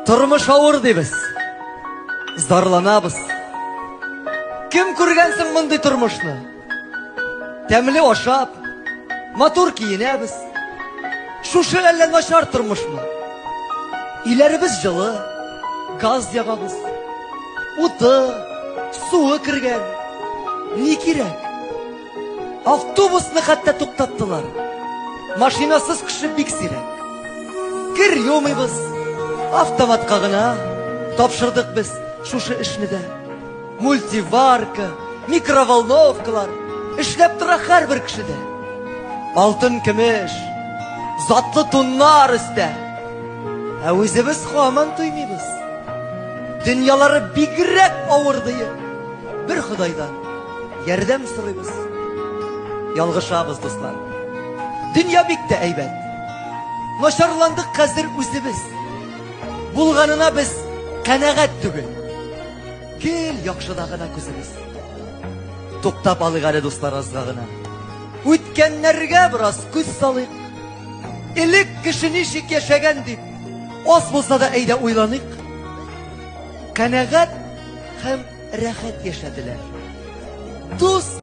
Turmuş avır deybiz. Zarlanabız. Kim көргәнсең мондый тормышны? Тәмле ашап, матур киенәбез. Шушы әллә начар тормышмы? Иләребез җылы, газ ягабыз. Уты, суы кергән. Ни кирәк? Автобусны хәтта туктаттылар. Машинасыз кеше бик сирәк. Кир юмыйбыз. Автоматка гына тапшырдык без шушы эшне дә. Мультиварка, микроволновкалар эшләп тора һәрбер кешедә. Алтын көмеш, затлы туннар өстә. Ә үзебез һаман туймыйбыз. Дөньялары бигрәк авыр дия. Бер Худайдан ярдәм сорыйбыз. Ялгышабыз, дуслар. Дөнья бик тә әйбәт. Начарландык хәзер үзебез. Булганына без канәгать түгел. Кел яхшыда гына күзебез. Туктап алыйк әле, дуслар, азга гына. Үткәннәргә бераз күз салыйк. Элек кеше ничек яшәгән дип, аз булса да әйдә уйланыйк. Канәгать һәм рәхәт яшәделәр. Дус